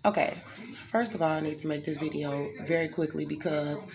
Okay, first of all, I need to make this video very quickly because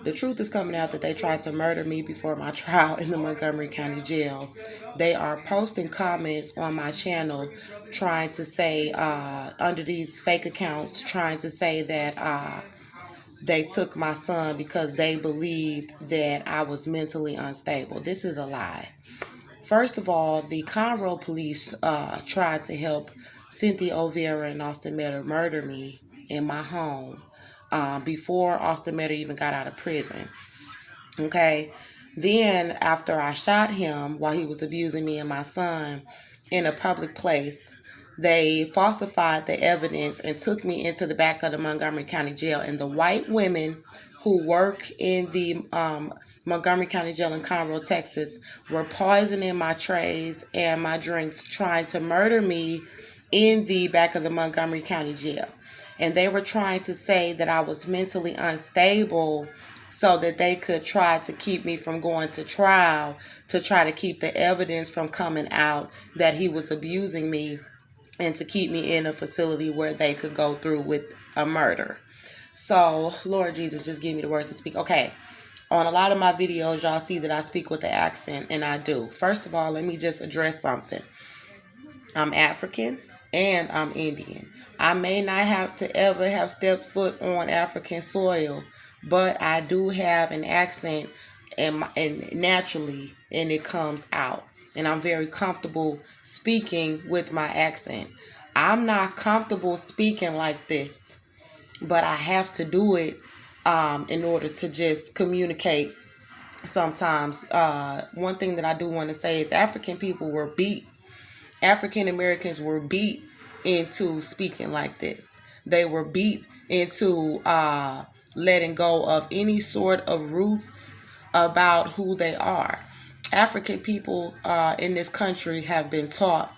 the truth is coming out that they tried to murder me before my trial in the Montgomery County Jail. They are posting comments on my channel trying to say, under these fake accounts, trying to say that they took my son because they believed that I was mentally unstable. This is a lie. First of all, the Conroe police tried to help Cynthia O'Vera and Austin Metter murder me in my home before Austin Metter even got out of prison. Okay. Then, after I shot him while he was abusing me and my son in a public place, they falsified the evidence and took me into the back of the Montgomery County Jail. And the white women who work in the Montgomery County Jail in Conroe, Texas, were poisoning my trays and my drinks, trying to murder me in the back of the Montgomery County Jail. And they were trying to say that I was mentally unstable so that they could try to keep me from going to trial, to try to keep the evidence from coming out that he was abusing me, and to keep me in a facility where they could go through with a murder. So, Lord Jesus, just give me the words to speak. Okay, on a lot of my videos, y'all see that I speak with the accent, and I do. First of all, let me just address something. I'm African and I'm Indian. I may not have to ever have stepped foot on African soil, but I do have an accent and naturally, and it comes out. And I'm very comfortable speaking with my accent. I'm not comfortable speaking like this, but I have to do it in order to just communicate sometimes. One thing that I do want to say is African people were beat. African Americans were beat into speaking like this. They were beat into letting go of any sort of roots about who they are. African people in this country have been taught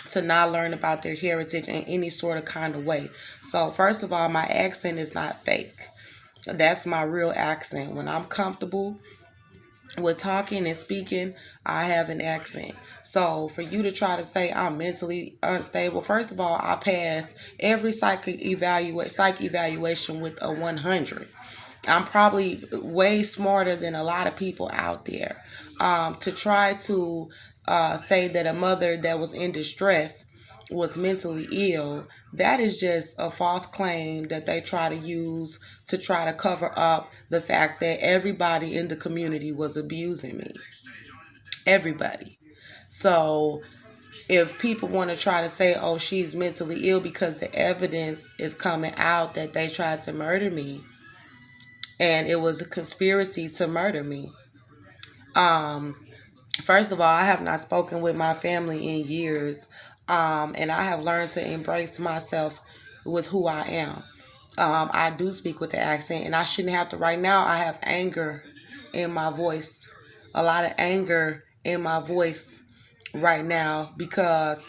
to not learn about their heritage in any sort of kind of way. So first of all, my accent is not fake. That's my real accent. When I'm comfortable with talking and speaking, I have an accent. So for you to try to say I'm mentally unstable, first of all, I passed every psych evaluation with a 100. I'm probably way smarter than a lot of people out there. To try to say that a mother that was in distress was mentally ill, that is just a false claim that they try to use to try to cover up the fact that everybody in the community was abusing me. Everybody. So if people want to try to say, oh, she's mentally ill because the evidence is coming out that they tried to murder me and it was a conspiracy to murder me. First of all, I have not spoken with my family in years, and I have learned to embrace myself with who I am. I do speak with the accent, and I shouldn't have to. Right now, I have anger in my voice, a lot of anger in my voice right now because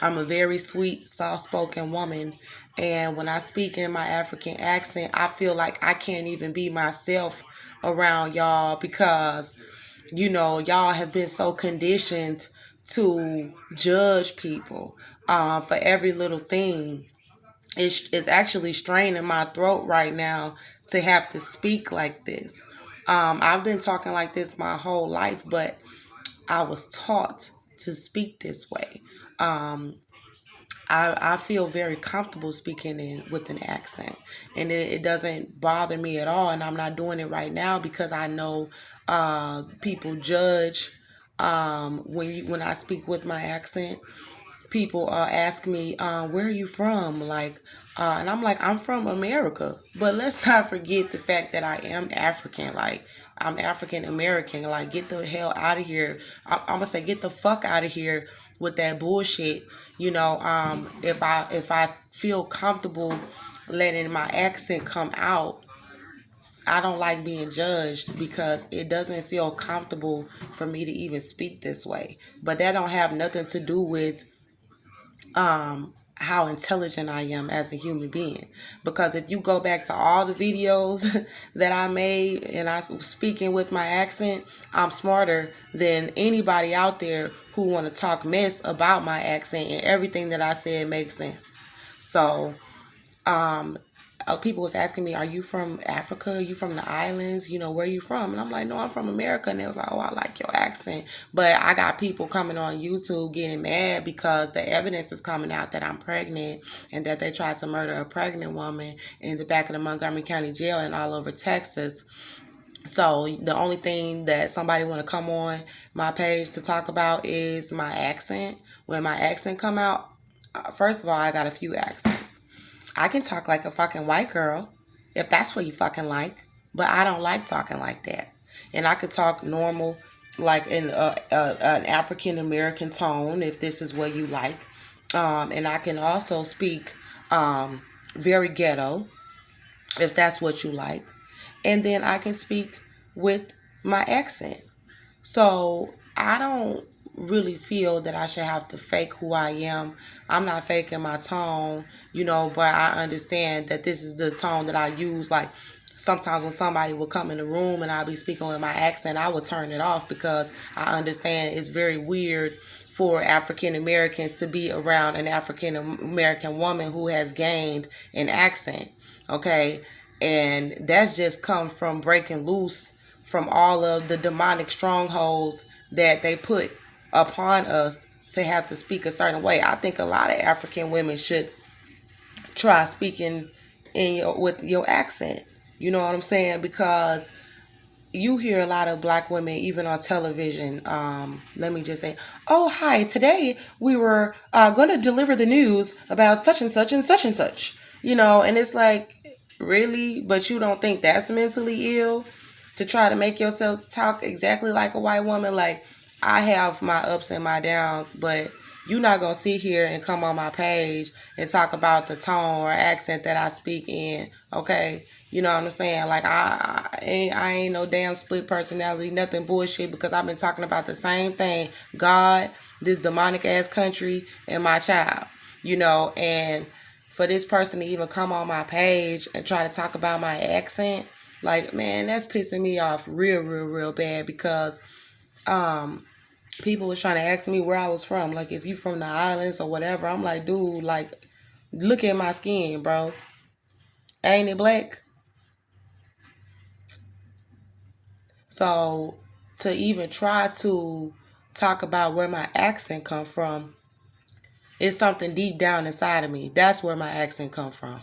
I'm a very sweet, soft-spoken woman, and when I speak in my African accent, I feel like I can't even be myself around y'all because y'all have been so conditioned to judge people for every little thing. It's actually straining my throat right now to have to speak like this. I've been talking like this my whole life, but I was taught to speak this way. I feel very comfortable speaking with an accent, and it doesn't bother me at all. And I'm not doing it right now because I know people judge when I speak with my accent. People ask me, "Where are you from?" And I'm like, "I'm from America," but let's not forget the fact that I am African. Like, I'm African American. Like, get the hell out of here. I'm gonna say, get the fuck out of here with that bullshit. If I feel comfortable letting my accent come out, I don't like being judged because it doesn't feel comfortable for me to even speak this way. But that don't have nothing to do with how intelligent I am as a human being. Because if you go back to all the videos that I made and I was speaking with my accent, I'm smarter than anybody out there who want to talk mess about my accent, and everything that I said makes sense. So People was asking me, "Are you from Africa? Are you from the islands? Where are you from?" And I'm like, "No, I'm from America." And they was like, "Oh, I like your accent." But I got people coming on YouTube getting mad because the evidence is coming out that I'm pregnant and that they tried to murder a pregnant woman in the back of the Montgomery County Jail and all over Texas. So the only thing that somebody want to come on my page to talk about is my accent. When my accent come out, first of all, I got a few accents. I can talk like a fucking white girl, if that's what you fucking like, but I don't like talking like that. And I could talk normal, like in an African American tone, if this is what you like. And I can also speak very ghetto, if that's what you like. And then I can speak with my accent. So I don't really feel that I should have to fake who I am. I'm not faking my tone, but I understand that this is the tone that I use. Like sometimes when somebody will come in the room and I'll be speaking with my accent, I would turn it off because I understand it's very weird for African Americans to be around an African American woman who has gained an accent. Okay. And that's just come from breaking loose from all of the demonic strongholds that they put upon us to have to speak a certain way. I think a lot of African women should try speaking with your accent. You know what I'm saying? Because you hear a lot of black women even on television. Let me just say, "Oh, hi, today we were going to deliver the news about such and such and such and such." And it's like, really? But you don't think that's mentally ill to try to make yourself talk exactly like a white woman? Like, I have my ups and my downs, but you're not going to sit here and come on my page and talk about the tone or accent that I speak in, okay? You know what I'm saying? Like, I ain't no damn split personality, nothing bullshit, because I've been talking about the same thing. God, this demonic ass country, and my child, and for this person to even come on my page and try to talk about my accent, like, man, that's pissing me off real, real, real bad, because people was trying to ask me where I was from. Like, if you from the islands or whatever. I'm like, dude, like, look at my skin, bro. Ain't it black? So to even try to talk about where my accent come from, it's something deep down inside of me. That's where my accent come from.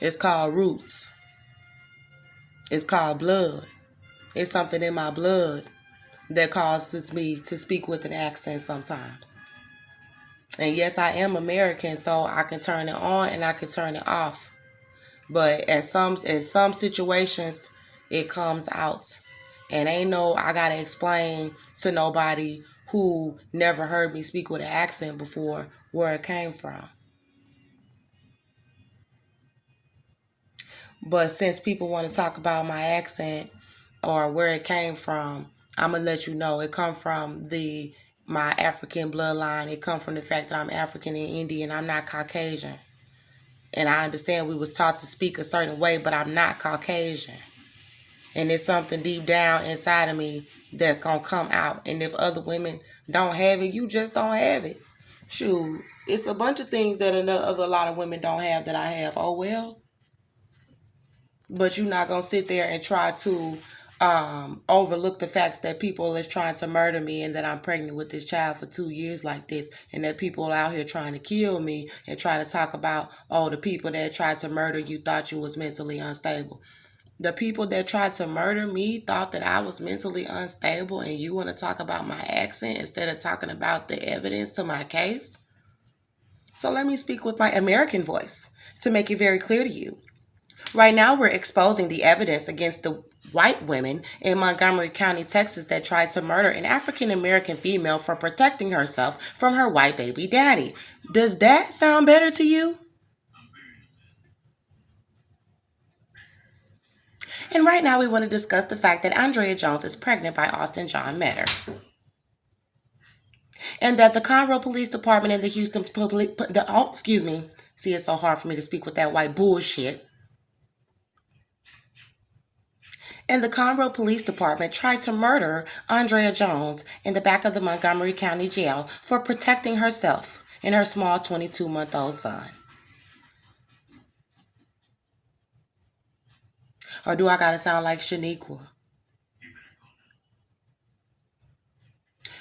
It's called roots. It's called blood. It's something in my blood that causes me to speak with an accent sometimes. And yes, I am American, so I can turn it on and I can turn it off. But in some situations, it comes out. And ain't no, I gotta explain to nobody who never heard me speak with an accent before where it came from. But since people want to talk about my accent or where it came from, I'm gonna let you know it come from my African bloodline. It come from the fact that I'm African and Indian. I'm not Caucasian. And I understand we was taught to speak a certain way, but I'm not Caucasian. And it's something deep down inside of me that's gonna come out. And if other women don't have it, you just don't have it. Shoot, it's a bunch of things that a lot of women don't have that I have. Oh well. But you're not gonna sit there and try to overlook the facts that people is trying to murder me and that I'm pregnant with this child for 2 years like this, and that people out here trying to kill me and try to talk about, oh, the people that tried to murder you thought you was mentally unstable. The people that tried to murder me thought that I was mentally unstable, and you want to talk about my accent instead of talking about the evidence to my case? So let me speak with my American voice to make it very clear to you. Right now, we're exposing the evidence against the white women in Montgomery County, Texas, that tried to murder an African American female for protecting herself from her white baby daddy. Does that sound better to you? And right now, we want to discuss the fact that Andrea Jones is pregnant by Austin John Metter, and that the Conroe Police Department and the Houston Police, excuse me, see, it's so hard for me to speak with that white bullshit. And the Conroe Police Department tried to murder Andrea Jones in the back of the Montgomery County Jail for protecting herself and her small 22-month-old son. Or do I gotta sound like Shaniqua?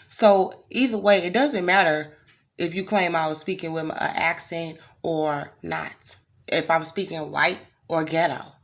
So either way, it doesn't matter if you claim I was speaking with an accent or not. If I'm speaking white or ghetto.